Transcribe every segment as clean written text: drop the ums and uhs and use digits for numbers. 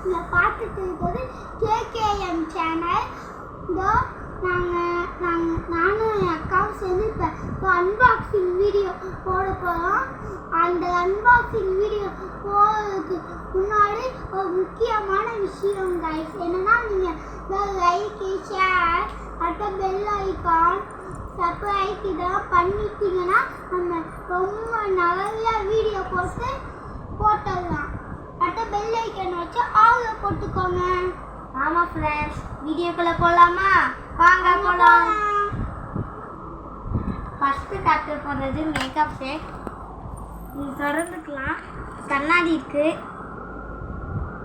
நீங்கள் பார்த்துட்டு இருக்கிறது கேகேஎம் சேனல். இதோ நானும் என் அக்காவும் சேர்ந்து இப்போ அன்பாக்சிங் வீடியோ போட போகிறோம். அந்த அன்பாக்சிங் வீடியோ போகிறதுக்கு முன்னாடி ஒரு முக்கியமான விஷயம் கைஸ். என்னன்னா, நீங்கள் லைக், ஷேர், அடுத்த பெல் ஐக்கான், சப்ஸ்கிரைப் இதெல்லாம் பண்ணிட்டீங்கன்னா நம்ம ரொம்ப நிறைய வீடியோ போட்டுடலாம். அடுத்த பெல் ஐக்கான் வச்சு ஆளை போட்டுக்கோங்க. ஆமாம் ஃப்ரெண்ட்ஸ், வீடியோக்குள்ளே போகலாமா? வாங்க போகலாம். ஃபஸ்ட்டு காட்ட போகிறது மேக்கப் செட். இது திறந்துக்கலாம். கண்ணாடி இருக்குது.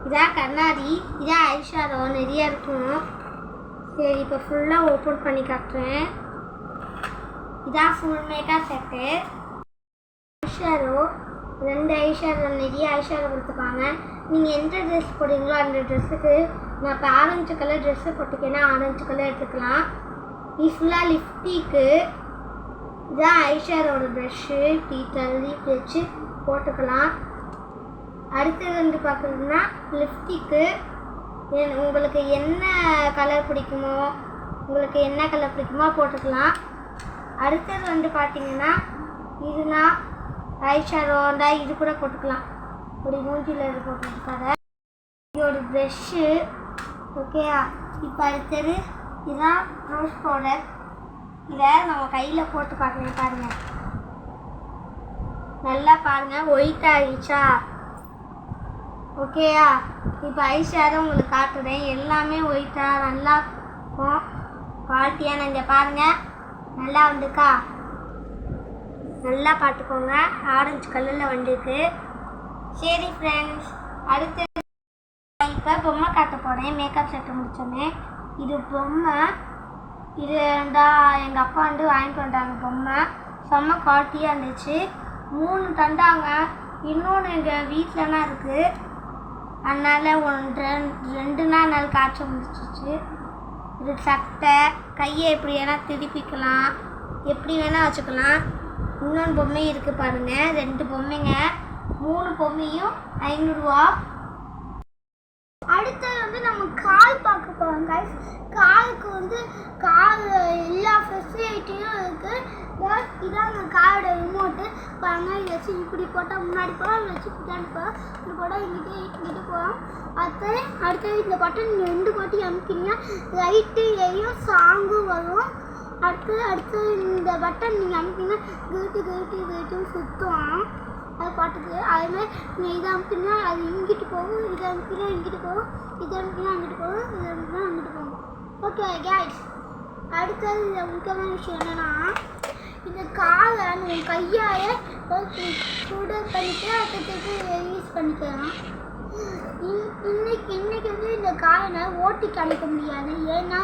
இதான் கண்ணாடி, இதான் ஐஷேடோ நிறைய இருக்கும். சரி, இப்போ ஃபுல்லாக ஓப்பன் பண்ணி காட்டுறேன். இதான் full makeup set. Eyeshadow 2 eyeshadow, நிறைய ஐஷேடோ கொடுத்துருப்பாங்க. நீங்கள் எந்த ட்ரெஸ் போடுறீங்களோ அந்த ட்ரெஸ்ஸுக்கு, நான் இப்போ ஆரஞ்சு கலர் ட்ரெஸ்ஸு போட்டுக்கேன்னா ஆரஞ்சு கலர் எடுத்துக்கலாம். இது ஃபுல்லாக லிப்ஸ்டிக்கு. இதான் ஐஷேடோட ப்ரஷ்ஷு. இப்படி தள்ளி வச்சு போட்டுக்கலாம். அடுத்தது வந்து பார்க்குறதுனா லிப்ஸ்டிக்கு. உங்களுக்கு என்ன கலர் பிடிக்குமோ போட்டுக்கலாம். அடுத்தது வந்து பார்த்தீங்கன்னா இதுனா ஐஷேடோ இது கூட போட்டுக்கலாம். ஒரு மூஞ்சியில் இது போட்டுருக்காரு. இதோட ப்ரெஷ்ஷு. ஓகேயா? இப்போ அடுத்தது இதுதான் ரோஸ் பவுடர். இதை நம்ம கையில் போட்டு பார்க்கணும். பாருங்கள், நல்லா பாருங்கள், ஒயிட் ஆகிடுச்சா? ஓகேயா? இப்போ ஐஷேடோ உங்களுக்கு காட்டுறேன். எல்லாமே ஒயிட்டாக நல்லா இருக்கும், குவாலிட்டியாக. இங்கே பாருங்கள், நல்லா வந்துக்கா? நல்லா பார்த்துக்கோங்க. ஆரஞ்சு கலரில் வந்துருக்கு. சரி ஃப்ரெண்ட்ஸ், அடுத்து இப்போ பொம்மை காட்ட போகிறேன். மேக்கப் செட்டு முடிச்சோன்னே இது பொம்மை. இது எங்கள் அப்பா வந்து வாங்கிட்டு வந்தாங்க பொம்மை. செம்ம குவாலிட்டியாக இருந்துச்சு. 3 தந்தாங்க. இன்னொன்று எங்கள் வீட்டிலலாம் இருக்குது. அதனால் 2 நாள் காய்ச்ச முடிச்சிச்சு. இது சட்டை, கையை எப்படி வேணால் திருப்பிக்கலாம், எப்படி வேணால் வச்சுக்கலாம். இன்னொன்று பொம்மை இருக்குது பாருங்கள், 2 பொம்மைங்க. 3 பொம்மையும் 500 ரூபா. அடுத்தது வந்து நம்ம கால் பார்க்க போகிறோம் கைஸ். காலுக்கு வந்து எல்லா ஃபெசிலிட்டியும் இருக்குது. இதான் அந்த காரோட ரிமோட்டு. பாருங்க, இதை வச்சு இப்படி போட்டால் முன்னாடி போகலாம், இதை வச்சு பின்னாடி போகலாம், இப்படி போட்டால் இங்கிட்டு போகலாம். அடுத்தது இந்த பட்டன் நீங்கள் 2 பாட்டி அமுக்கினீங்கன்னா லைட்டு எரியும், சாங்கும் வரும். அடுத்தது இந்த பட்டன் நீங்கள் அமுக்கிங்கன்னா கேட்டு சுற்றும் அது பாட்டுக்கு. அதேமாதிரி நீங்கள் இதை அமுக்கினா அது இங்கிட்டு போகும், இதை அமுக்கினா இங்கிட்டு போகும், இதை அமுக்கினா அங்கிட்டு போகும், இதை அமுக்கினா அங்கிட்டு போகும். ஓகே கைஸ், அடுத்தது இந்த முக்கியமான விஷயம் என்னென்னா, இந்த காலை நீங்கள் கையால் சுடல் பண்ணிட்டு அடுத்தது யூஸ் பண்ணிக்கலாம். இன்னைக்கு வந்து இந்த காலை ஓட்டி காமிக்க முடியாது. ஏன்னா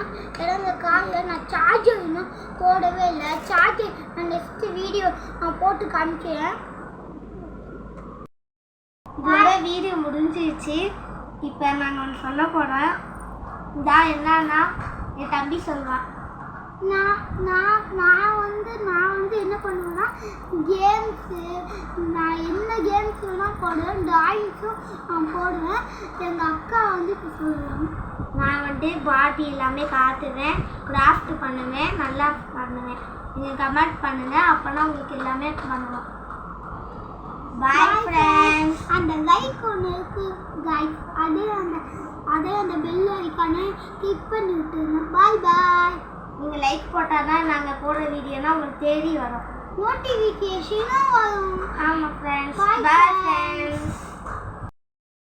இந்த காலில் நான் சார்ஜர் இன்னும் போடவே இல்லை. சார்ஜர் நான் நெக்ஸ்ட்டு வீடியோ நான் போட்டு காமிக்கிறேன். இதோட வீடியோ முடிஞ்சிருச்சு. இப்போ நாங்கள் ஒன்று சொல்ல போகிறோம். இதான் என்னன்னா என் தம்பி சொல்லுவான். நான் வந்து என்ன பண்ணுவேன்னா, கேம்ஸு, நான் என்ன கேம்ஸ் வேணால் போடுவேன், ட்ராயிங்ஸும் நான் போடுவேன். எங்கள் அக்கா வந்து இப்போ சொல்லுவேன். நான் வந்து பார்பி எல்லாமே காட்டுவேன், கிராஃப்ட் பண்ணுவேன், நல்லா பண்ணுவேன். நீங்கள் கமெண்ட் பண்ணுங்கள், அப்போனா உங்களுக்கு எல்லாமே பண்ணுவோம். Bye friends. அந்த லைக் ஒன்று இருக்குது கைஸ், அதே அந்த பெல் ஐக்கானை கிளிக் பண்ணி விட்டுருங்க. பாய். நீங்கள் லைக் போட்டால் தான் நாங்கள் போடுற வீடியோனா உங்களுக்கு தேடி வரும், நோட்டிஃபிகேஷனும் வரும்.